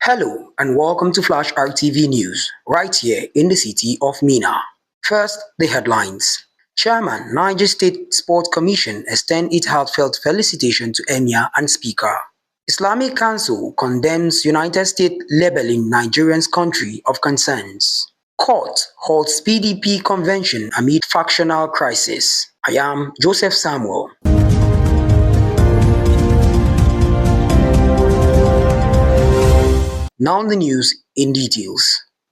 Hello and welcome to Flash RTV News, right here in the city of Mina. First, the headlines. Chairman, Niger State Sport Commission extend its heartfelt felicitation to Emir and Speaker. Islamic Council condemns United States labeling Nigerians country of concerns. Court holds PDP convention amid factional crisis. I am Joseph Samuel. Now the news in details.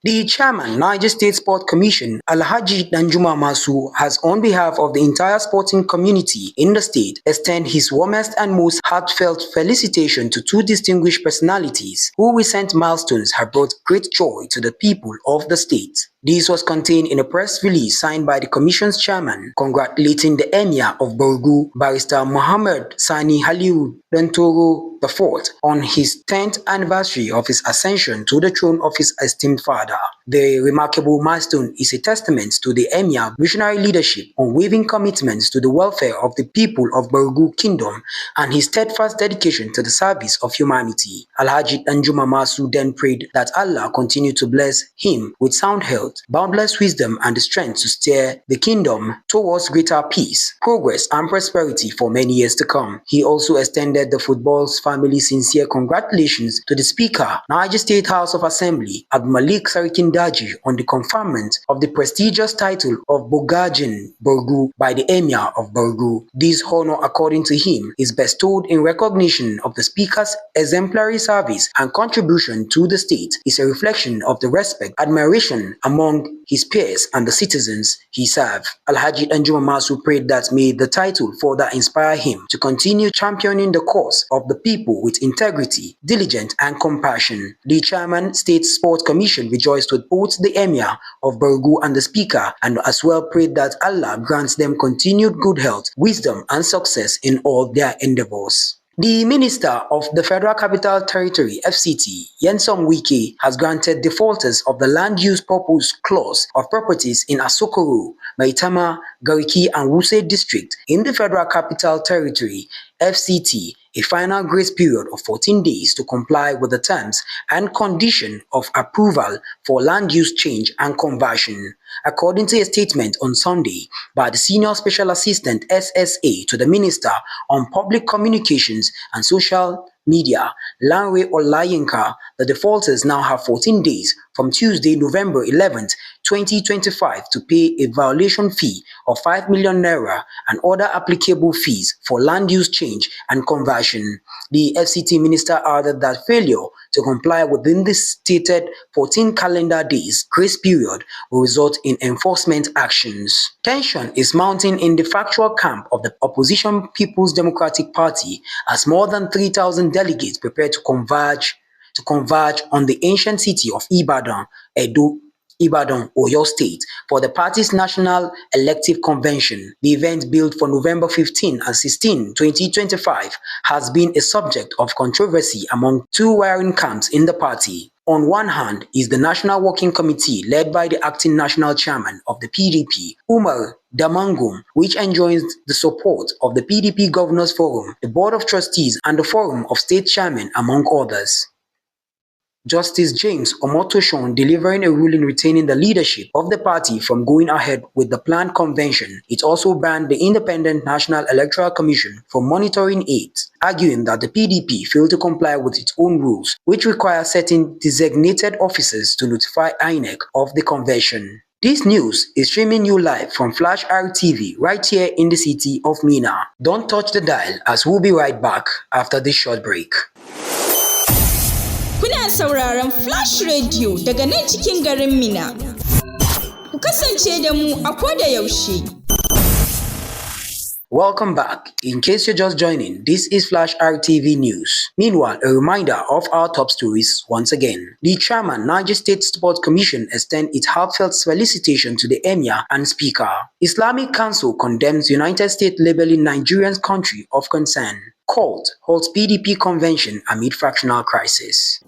The chairman, Niger State Sport Commission, Alhaji Danjuma Masu, has on behalf of the entire sporting community in the state extend his warmest and most heartfelt felicitation to two distinguished personalities whose recent milestones have brought great joy to the people of the state. This was contained in a press release signed by the Commission's chairman, congratulating the Emir of Borgu, Barrister Mohammed Sani Haliu Dantoro IV, on his 10th anniversary of his ascension to the throne of his esteemed father. The remarkable milestone is a testament to the Emir's visionary leadership, unwavering commitments to the welfare of the people of Borgu Kingdom, and his steadfast dedication to the service of humanity. Alhaji Danjuma Masu then prayed that Allah continue to bless him with sound health, boundless wisdom, and the strength to steer the kingdom towards greater peace, progress, and prosperity for many years to come. He also extended the football's family sincere congratulations to the Speaker, Niger State House of Assembly, Abdulmalik Sarikin Daji, on the conferment of the prestigious title of Bogajin Borgu by the Emir of Borgu. This honor, according to him, is bestowed in recognition of the Speaker's exemplary service and contribution to the state, is a reflection of the respect, admiration among his peers and the citizens he served. Alhaji Danjuma Masu prayed that may the title further inspire him to continue championing the cause of the people with integrity, diligence, and compassion. The chairman, State Sports Commission, rejoiced with both the Emir of Borgu and the Speaker, and as well prayed that Allah grants them continued good health, wisdom, and success in all their endeavors. The Minister of the Federal Capital Territory, FCT, Nyesom Wike, has granted defaulters of the Land Use Purpose Clause of properties in Asokoro, Maitama, Gariki, and Wuse District in the Federal Capital Territory, FCT, a final grace period of 14 days to comply with the terms and condition of approval for land use change and conversion. According to a statement on Sunday by the Senior Special Assistant SSA to the Minister on Public Communications and Social Media, Lanre Olayenka, the defaulters now have 14 days from Tuesday, November 11th, 2025 to pay a violation fee of 5 million naira and other applicable fees for land use change and conversion. The FCT minister added that failure to comply within the stated 14 calendar days grace period will result in enforcement actions. Tension is mounting in the factual camp of the opposition People's Democratic Party as more than 3,000 delegates prepare to converge on the ancient city of Ibadan, Oyo State, for the party's National Elective Convention. The event, billed for November 15 and 16, 2025, has been a subject of controversy among two warring camps in the party. On one hand is the National Working Committee led by the acting national chairman of the PDP, Umar Damangum, which enjoys the support of the PDP Governors Forum, the Board of Trustees, and the Forum of State Chairmen, among others. Justice James Omotoshon delivering a ruling retaining the leadership of the party from going ahead with the planned convention. It also banned the Independent National Electoral Commission from monitoring it, arguing that the PDP failed to comply with its own rules, which require certain designated officers to notify INEC of the convention. This news is streaming you live from Flash RTV right here in the city of Mina. Don't touch the dial, as we'll be right back after this short break. Kuna sauraron Flash Radio daga nan cikin garin Mina. Ku kasance da mu a koda yaushe. Welcome back. In case you're just joining, this is Flash RTV News. Meanwhile, a reminder of our top stories once again. The chairman, Niger State Sports Commission, extends its heartfelt felicitation to the Emir and Speaker. Islamic Council condemns United States labeling Nigerians country of concern. Court holds PDP convention amid fractional crisis.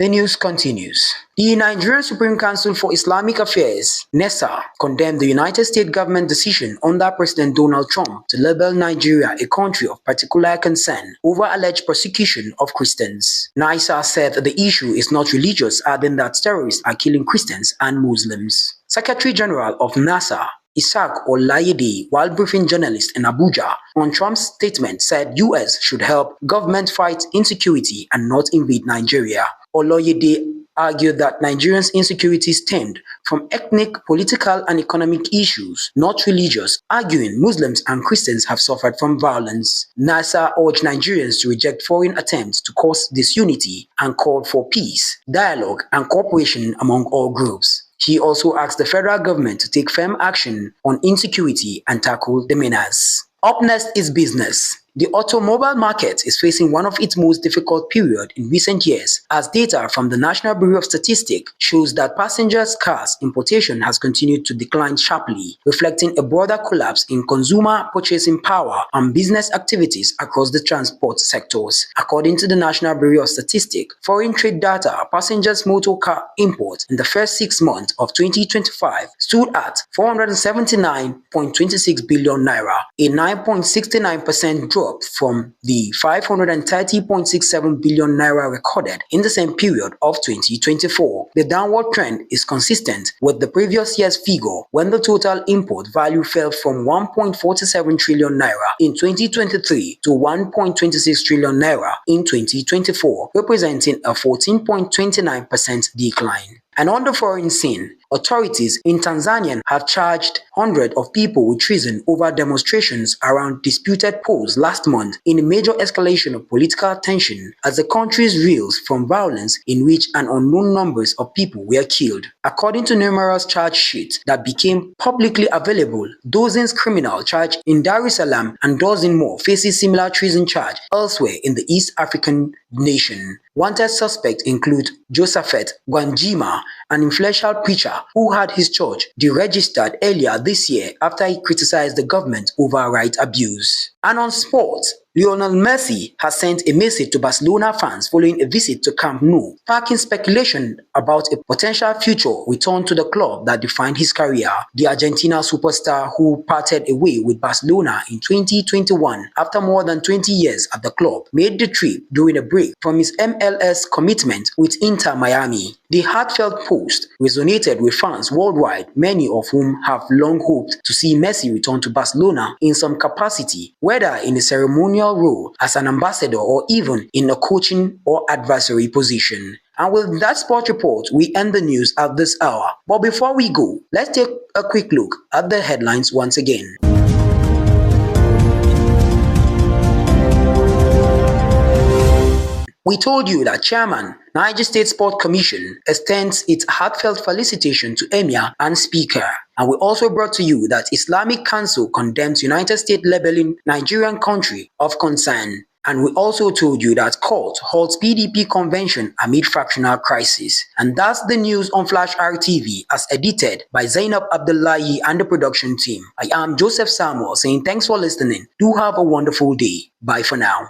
The news continues. The Nigerian Supreme Council for Islamic Affairs, NESA, condemned the United States government decision under President Donald Trump to label Nigeria a country of particular concern over alleged persecution of Christians. NISA said that the issue is not religious, adding that terrorists are killing Christians and Muslims. Secretary General of NASA, Isaac Olayide, while briefing journalists in Abuja on Trump's statement, said US should help government fight insecurity and not invade Nigeria. Olayide argued that Nigerians' insecurity stemmed from ethnic, political, and economic issues, not religious, arguing Muslims and Christians have suffered from violence. NASA urged Nigerians to reject foreign attempts to cause disunity and called for peace, dialogue, and cooperation among all groups. He also asked the federal government to take firm action on insecurity and tackle the menace. Up next is business. The automobile market is facing one of its most difficult periods in recent years, as data from the National Bureau of Statistics shows that passenger cars importation has continued to decline sharply, reflecting a broader collapse in consumer purchasing power and business activities across the transport sectors. According to the National Bureau of Statistics, foreign trade data, passengers motor car imports in the first 6 months of 2025 stood at 479.26 billion naira, a 9.69% drop from the 530.67 billion naira recorded in the same period of 2024. The downward trend is consistent with the previous year's figure, when the total import value fell from 1.47 trillion naira in 2023 to 1.26 trillion naira in 2024, representing a 14.29% decline. And on the foreign scene, authorities in Tanzania have charged hundreds of people with treason over demonstrations around disputed polls last month, in a major escalation of political tension as the country reels from violence in which an unknown numbers of people were killed. According to numerous charge sheets that became publicly available, dozens criminals charged in Dar es Salaam and dozens more faces similar treason charge elsewhere in the East African nation. Wanted suspects include Josephat Gwajima, an influential preacher who had his church deregistered earlier this year after he criticized the government over right abuse. And on sports, Lionel Messi has sent a message to Barcelona fans following a visit to Camp Nou, sparking speculation about a potential future return to the club that defined his career. The Argentina superstar, who parted away with Barcelona in 2021 after more than 20 years at the club, made the trip during a break from his MLS commitment with Inter Miami. The heartfelt post resonated with fans worldwide, many of whom have long hoped to see Messi return to Barcelona in some capacity, whether in a ceremonial role as an ambassador or even in a coaching or advisory position. And with that sport report, we end the news at this hour. But before we go, let's take a quick look at the headlines once again. We told you that Chairman, Niger State Sport Commission, extends its heartfelt felicitation to Emir and Speaker. And we also brought to you that Islamic Council condemns United States labeling Nigerian country of concern. And we also told you that court holds PDP convention amid fractional crisis. And that's the news on Flash RTV, as edited by Zainab Abdullahi and the production team. I am Joseph Samuel saying thanks for listening. Do have a wonderful day. Bye for now.